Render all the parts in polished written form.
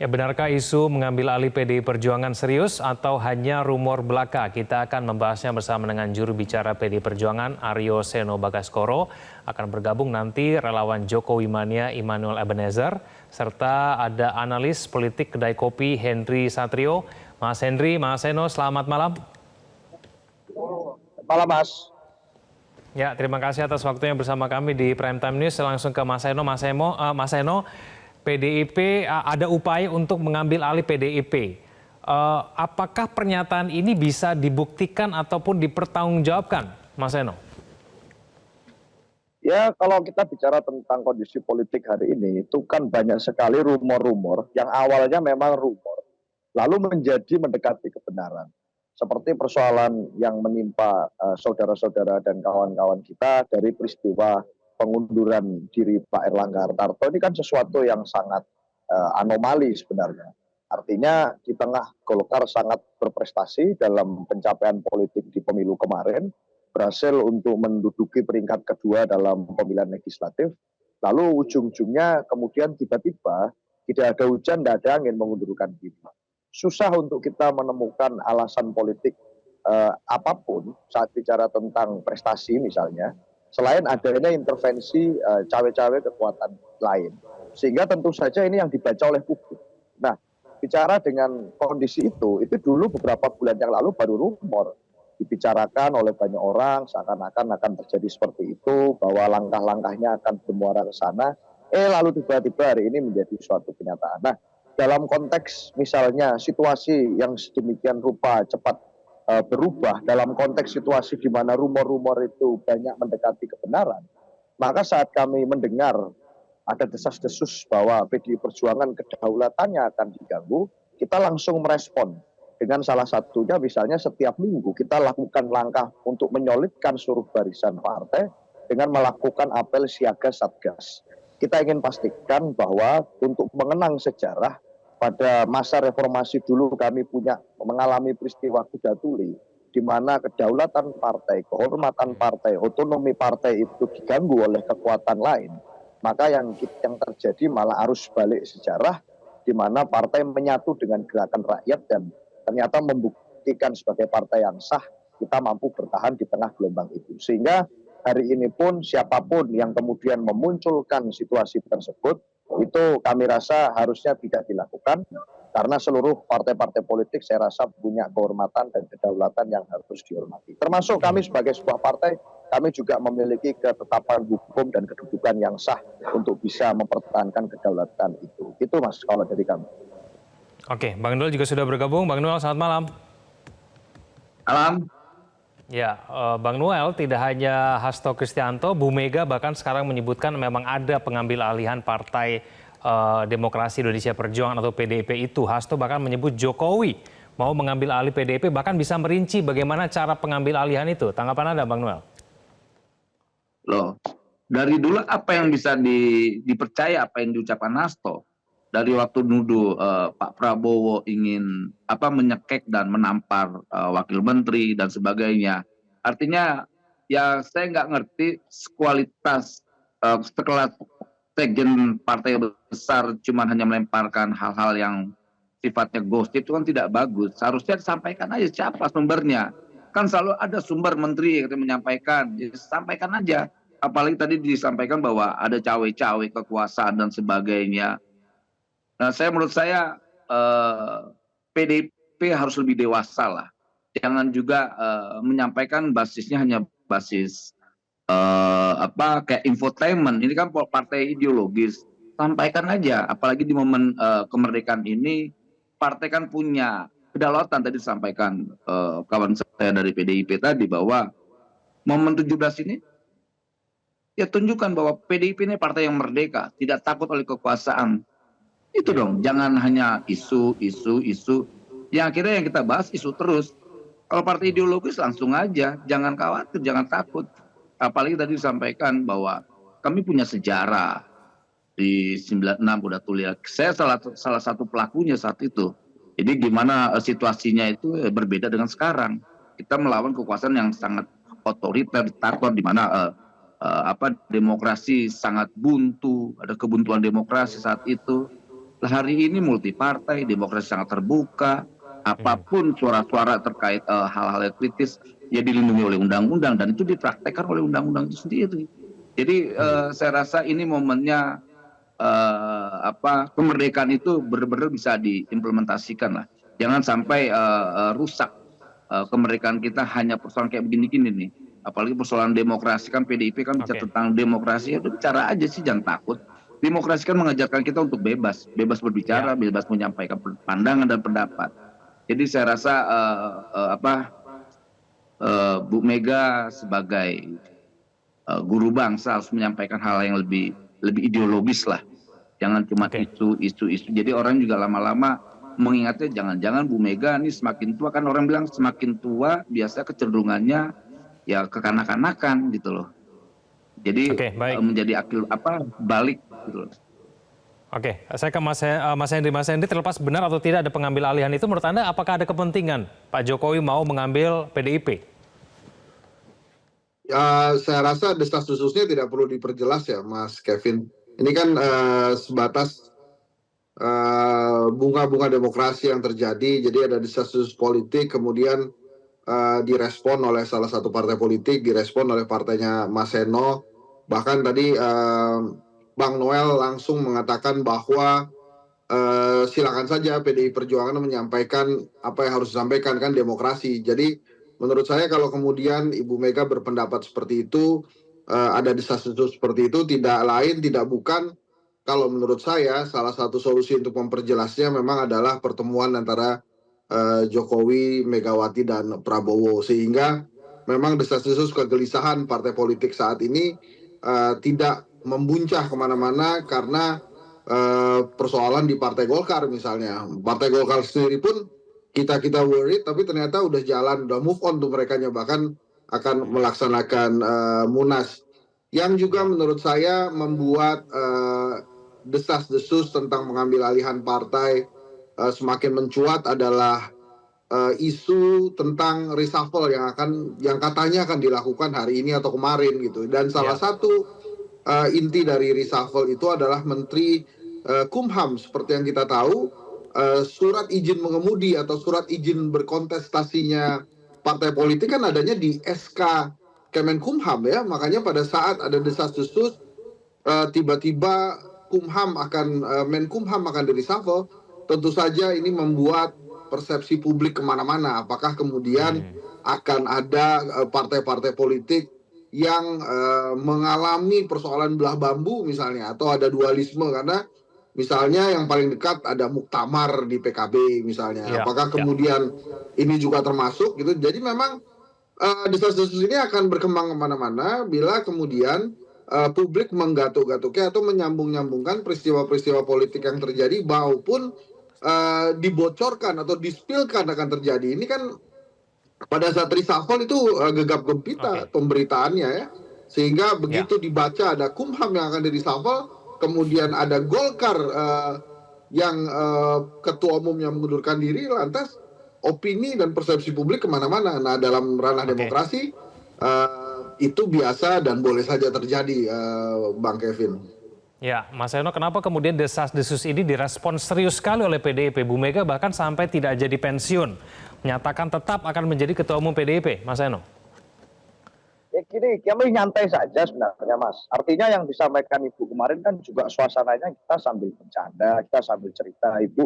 Ya, benarkah isu mengambil alih PDI Perjuangan serius atau hanya rumor belaka? Kita akan membahasnya bersama dengan juru bicara PDI Perjuangan Aryo Seno Bagaskoro. Akan bergabung nanti relawan Jokowi Mania Immanuel Ebenezer, serta ada analis politik kedai kopi Henry Satrio. Mas Henry, Mas Seno, selamat malam. Malam, Mas. Ya, terima kasih atas waktunya bersama kami di Prime Time News. Langsung ke Mas Seno. Mas Seno, PDIP ada upaya untuk mengambil alih PDIP. Apakah pernyataan ini bisa dibuktikan ataupun dipertanggungjawabkan, Mas Seno? Ya, kalau kita bicara tentang kondisi politik hari ini, itu kan banyak sekali rumor-rumor yang awalnya memang rumor, lalu menjadi mendekati kebenaran. Seperti persoalan yang menimpa saudara-saudara dan kawan-kawan kita dari peristiwa pengunduran diri Pak Erlangga Hartarto, ini kan sesuatu yang sangat anomali sebenarnya. Artinya di tengah Golkar sangat berprestasi dalam pencapaian politik di pemilu kemarin, berhasil untuk menduduki peringkat kedua dalam pemilihan legislatif, lalu ujung-ujungnya kemudian tiba-tiba tidak ada hujan, tidak ada angin mengundurkan diri. Susah untuk kita menemukan alasan politik apapun saat bicara tentang prestasi misalnya, selain adanya intervensi cawe-cawe kekuatan lain. Sehingga tentu saja ini yang dibaca oleh publik. Nah, bicara dengan kondisi itu dulu beberapa bulan yang lalu baru rumor. Dibicarakan oleh banyak orang, seakan-akan akan terjadi seperti itu, bahwa langkah-langkahnya akan bermuara ke sana, lalu tiba-tiba hari ini menjadi suatu kenyataan. Nah, dalam konteks misalnya situasi yang sedemikian rupa cepat berubah, dalam konteks situasi di mana rumor-rumor itu banyak mendekati kebenaran, maka saat kami mendengar ada desas-desus bahwa PDI Perjuangan kedaulatannya akan diganggu, kita langsung merespon dengan salah satunya misalnya setiap minggu kita lakukan langkah untuk menyolidkan seluruh barisan partai dengan melakukan apel siaga satgas. Kita ingin pastikan bahwa untuk mengenang sejarah, pada masa reformasi dulu kami mengalami peristiwa kuda tuli, di mana kedaulatan partai, kehormatan partai, otonomi partai itu diganggu oleh kekuatan lain. Maka yang terjadi malah arus balik sejarah, di mana partai menyatu dengan gerakan rakyat dan ternyata membuktikan sebagai partai yang sah, kita mampu bertahan di tengah gelombang itu. Sehingga hari ini pun siapapun yang kemudian memunculkan situasi tersebut, itu kami rasa harusnya tidak dilakukan, karena seluruh partai-partai politik saya rasa punya kehormatan dan kedaulatan yang harus dihormati. Termasuk kami sebagai sebuah partai, kami juga memiliki ketetapan hukum dan kedudukan yang sah untuk bisa mempertahankan kedaulatan itu. Itu Mas, kalau dari kami. Oke, Bang Noel juga sudah bergabung. Bang Noel, selamat malam. Malam. Ya, Bang Noel, tidak hanya Hasto Kristianto, Bu Mega bahkan sekarang menyebutkan memang ada pengambil alihan Partai Demokrasi Indonesia Perjuangan atau PDIP itu. Hasto bahkan menyebut Jokowi mau mengambil alih PDIP, bahkan bisa merinci bagaimana cara pengambil alihan itu. Tanggapan Anda, Bang Noel? Loh, dari dulu apa yang bisa dipercaya apa yang diucapkan Hasto? Dari waktu nuduh Pak Prabowo ingin menyekek dan menampar wakil menteri dan sebagainya. Artinya ya saya nggak ngerti kualitas sekelas sekjen partai besar cuman hanya melemparkan hal-hal yang sifatnya gosip itu kan tidak bagus. Seharusnya disampaikan aja siapa sumbernya. Kan selalu ada sumber menteri yang menyampaikan, ya, sampaikan aja. Apalagi tadi disampaikan bahwa ada cawe-cawe kekuasaan dan sebagainya. Nah, menurut saya PDIP harus lebih dewasa lah. Jangan juga menyampaikan basisnya hanya basis kayak infotainment. Ini kan partai ideologis. Sampaikan aja. Apalagi di momen kemerdekaan ini, partai kan punya kedaulatan. Tadi disampaikan kawan saya dari PDIP tadi bahwa momen 17 ini ya tunjukkan bahwa PDIP ini partai yang merdeka, tidak takut oleh kekuasaan. Itu dong, jangan hanya isu. Yang akhirnya yang kita bahas isu terus. Kalau partai ideologis langsung aja, jangan khawatir, jangan takut. Apalagi tadi disampaikan bahwa kami punya sejarah di 96 udah tulis. Saya salah satu pelakunya saat itu. Jadi gimana situasinya itu berbeda dengan sekarang. Kita melawan kekuasaan yang sangat otoriter, diktator, di mana demokrasi sangat buntu, ada kebuntuan demokrasi saat itu. Lah hari ini multi partai, demokrasi sangat terbuka, apapun suara-suara terkait hal-hal yang kritis ya dilindungi oleh undang-undang dan itu dipraktekkan oleh undang-undang itu sendiri. Jadi saya rasa ini momennya kemerdekaan itu benar-benar bisa diimplementasikan lah. Jangan sampai rusak kemerdekaan kita hanya persoalan kayak begini-gini nih. Apalagi persoalan demokrasi kan PDIP kan bicara tentang demokrasi, ya udah bicara aja sih, jangan takut. Demokrasi kan mengajarkan kita untuk bebas, bebas berbicara, bebas menyampaikan pandangan dan pendapat. Jadi saya rasa Bu Mega sebagai guru bangsa harus menyampaikan hal yang lebih ideologis lah. Jangan cuma isu. Jadi orang juga lama-lama mengingatnya jangan-jangan Bu Mega nih semakin tua, kan orang bilang semakin tua biasa kecenderungannya ya kekanak-kanakan gitu loh. Jadi menjadi balik gitu loh. Oke, saya ke Mas Hendy. Mas Hendy, terlepas benar atau tidak ada pengambil alihan itu, menurut Anda apakah ada kepentingan Pak Jokowi mau mengambil PDIP? Ya, saya rasa desas-desusnya tidak perlu diperjelas ya, Mas Kevin. Ini kan sebatas bunga-bunga demokrasi yang terjadi, jadi ada desas-desus politik, kemudian direspon oleh salah satu partai politik, direspon oleh partainya Mas Seno. Bahkan tadi Bang Noel langsung mengatakan bahwa silakan saja PDI Perjuangan menyampaikan apa yang harus disampaikan, kan demokrasi. Jadi menurut saya kalau kemudian Ibu Mega berpendapat seperti itu, ada desas-desus seperti itu, tidak lain tidak bukan, kalau menurut saya salah satu solusi untuk memperjelasnya memang adalah pertemuan antara Jokowi, Megawati, dan Prabowo, sehingga memang desas-desus kegelisahan partai politik saat ini tidak membuncah kemana-mana karena persoalan di Partai Golkar misalnya. Partai Golkar sendiri pun kita worried, tapi ternyata udah jalan, udah move on tuh mereka, bahkan akan melaksanakan Munas. Yang juga menurut saya membuat desas-desus tentang mengambil alihan partai semakin mencuat adalah isu tentang reshuffle yang katanya akan dilakukan hari ini atau kemarin gitu. Dan salah satu inti dari reshuffle itu adalah Menteri Kumham. Seperti yang kita tahu, surat izin mengemudi atau surat izin berkontestasinya partai politik kan adanya di SK Kemenkumham ya. Makanya pada saat ada desas-desus tiba-tiba Menkumham akan di-reshuffle, tentu saja ini membuat persepsi publik kemana-mana. Apakah kemudian akan ada partai-partai politik yang mengalami persoalan belah bambu misalnya, atau ada dualisme, karena misalnya yang paling dekat ada muktamar di PKB misalnya. Apakah kemudian ini juga termasuk gitu. Jadi memang desas-desus ini akan berkembang kemana-mana bila kemudian publik menggatuk-gatuknya atau menyambung-nyambungkan peristiwa-peristiwa politik yang terjadi maupun dibocorkan atau dispilkan akan terjadi. Ini kan pada saat reshuffle itu gegap gempita pemberitaannya ya, sehingga begitu dibaca ada Kumham yang akan di-reshuffle, kemudian ada Golkar yang ketua umum yang mengundurkan diri, lantas opini dan persepsi publik kemana-mana. Nah, dalam ranah demokrasi itu biasa dan boleh saja terjadi, Bang Kevin. Ya, Mas Eno, kenapa kemudian desas-desus ini direspon serius sekali oleh PDIP? Bu Mega bahkan sampai tidak jadi pensiun, menyatakan tetap akan menjadi ketua umum PDIP, Mas Eno. Ya gini, kami nyantai saja sebenarnya, Mas. Artinya yang disampaikan Ibu kemarin kan juga suasananya kita sambil bercanda, kita sambil cerita. Ibu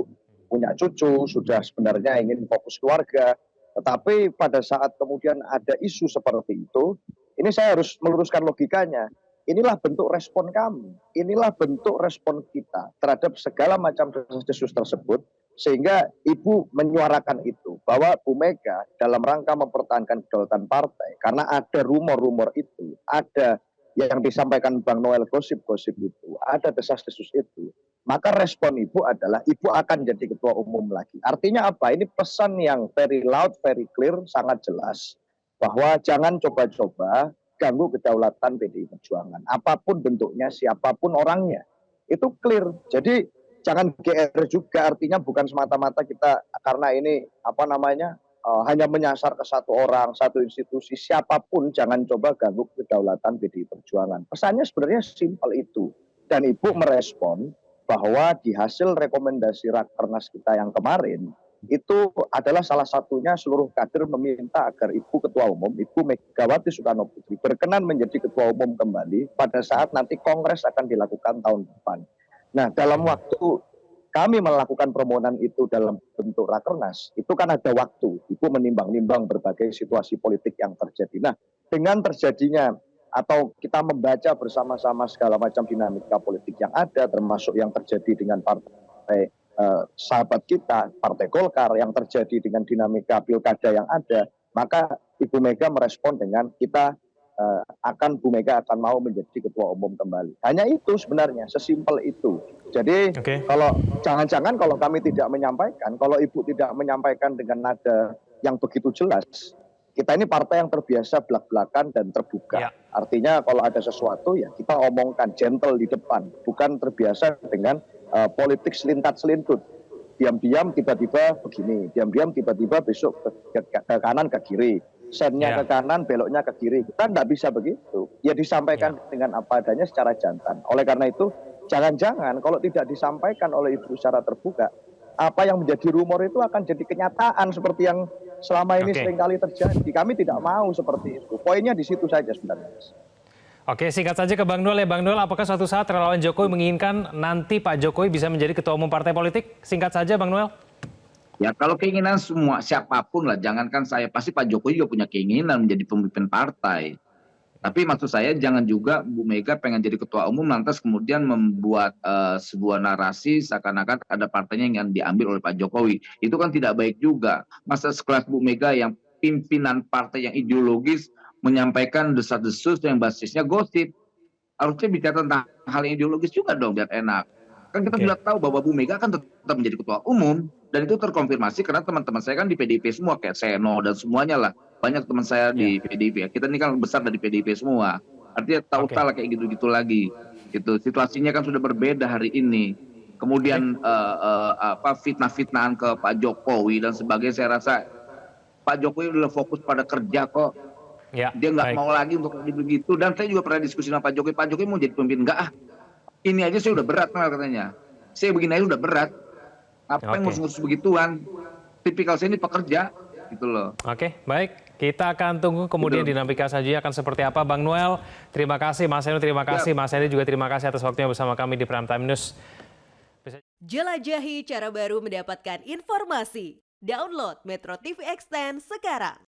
punya cucu, sudah sebenarnya ingin fokus keluarga. Tetapi pada saat kemudian ada isu seperti itu, ini saya harus meluruskan logikanya. Inilah bentuk respon kami, inilah bentuk respon kita terhadap segala macam desas-desus tersebut, sehingga Ibu menyuarakan itu, bahwa Bu Mega dalam rangka mempertahankan kedaulatan partai, karena ada rumor-rumor itu, ada yang disampaikan Bang Noel gosip-gosip itu, ada desas-desus itu, maka respon Ibu adalah Ibu akan jadi ketua umum lagi. Artinya apa? Ini pesan yang very loud, very clear, sangat jelas, bahwa jangan coba-coba ganggu kedaulatan PDI Perjuangan. Apapun bentuknya, siapapun orangnya. Itu clear. Jadi jangan GR juga, artinya bukan semata-mata kita karena ini hanya menyasar ke satu orang, satu institusi, siapapun jangan coba ganggu kedaulatan PDI Perjuangan. Pesannya sebenarnya simpel itu. Dan Ibu merespon bahwa di hasil rekomendasi Rakernas kita yang kemarin, itu adalah salah satunya seluruh kader meminta agar Ibu Ketua Umum, Ibu Megawati Soekarno Putri berkenan menjadi Ketua Umum kembali pada saat nanti Kongres akan dilakukan tahun depan. Nah, dalam waktu kami melakukan permohonan itu dalam bentuk Rakernas, itu kan ada waktu. Ibu menimbang-nimbang berbagai situasi politik yang terjadi. Nah, dengan terjadinya atau kita membaca bersama-sama segala macam dinamika politik yang ada, termasuk yang terjadi dengan partai sahabat kita, Partai Golkar, yang terjadi dengan dinamika pilkada yang ada, maka Ibu Mega merespon dengan kita Bu Mega akan mau menjadi Ketua Umum kembali. Hanya itu sebenarnya, sesimpel itu. Jadi kalau jangan-jangan kalau kami tidak menyampaikan, kalau Ibu tidak menyampaikan dengan nada yang begitu jelas, kita ini partai yang terbiasa belak-belakan dan terbuka. Artinya kalau ada sesuatu ya kita omongkan gentle di depan, bukan terbiasa dengan politik selintat-selintut. Diam-diam tiba-tiba begini, diam-diam tiba-tiba besok ke kanan ke kiri, sennya ke kanan, beloknya ke kiri. Kita nggak bisa begitu. Ya disampaikan dengan apa adanya secara jantan. Oleh karena itu, jangan-jangan kalau tidak disampaikan oleh Ibu secara terbuka, apa yang menjadi rumor itu akan jadi kenyataan seperti yang selama ini seringkali terjadi. Kami tidak mau seperti itu. Poinnya di situ saja sebenarnya. Oke, singkat saja ke Bang Noel ya. Bang Noel, apakah suatu saat relawan Jokowi menginginkan nanti Pak Jokowi bisa menjadi Ketua Umum Partai Politik? Singkat saja Bang Noel. Ya kalau keinginan semua siapapun lah, jangankan saya, pasti Pak Jokowi juga punya keinginan menjadi pemimpin partai. Tapi maksud saya jangan juga Bu Mega pengen jadi ketua umum lantas kemudian membuat sebuah narasi seakan-akan ada partainya yang diambil oleh Pak Jokowi. Itu kan tidak baik juga. Masa sekelas Bu Mega yang pimpinan partai yang ideologis menyampaikan desas-desus yang basisnya gosip. Harusnya bicara tentang hal yang ideologis juga dong biar enak. Kan kita sudah tahu bahwa Bu Mega akan tetap menjadi ketua umum dan itu terkonfirmasi karena teman-teman saya kan di PDIP semua kayak Seno dan semuanya lah. Banyak teman saya di PDIP. Kita ini kan besar dari PDIP semua. Artinya tahu-tahu kayak gitu-gitu lagi. Gitu. Situasinya kan sudah berbeda hari ini. Kemudian fitnah-fitnahan ke Pak Jokowi dan sebagainya, saya rasa Pak Jokowi udah fokus pada kerja kok. Dia nggak mau lagi untuk begitu. Dan saya juga pernah diskusi sama Pak Jokowi mau jadi pemimpin. Enggak ini aja saya udah berat katanya. Saya begini aja udah berat. Apa yang ngurus-ngurus begituan? Tipikal saya ini pekerja gitu loh. Oke, baik. Kita akan tunggu kemudian dinamika saja akan seperti apa. Bang Noel, terima kasih. Mas Eno, terima kasih. Mas Edi juga terima kasih atas waktunya bersama kami di Prime Time News. Jelajahi cara baru mendapatkan informasi. Download Metro TV Extend sekarang.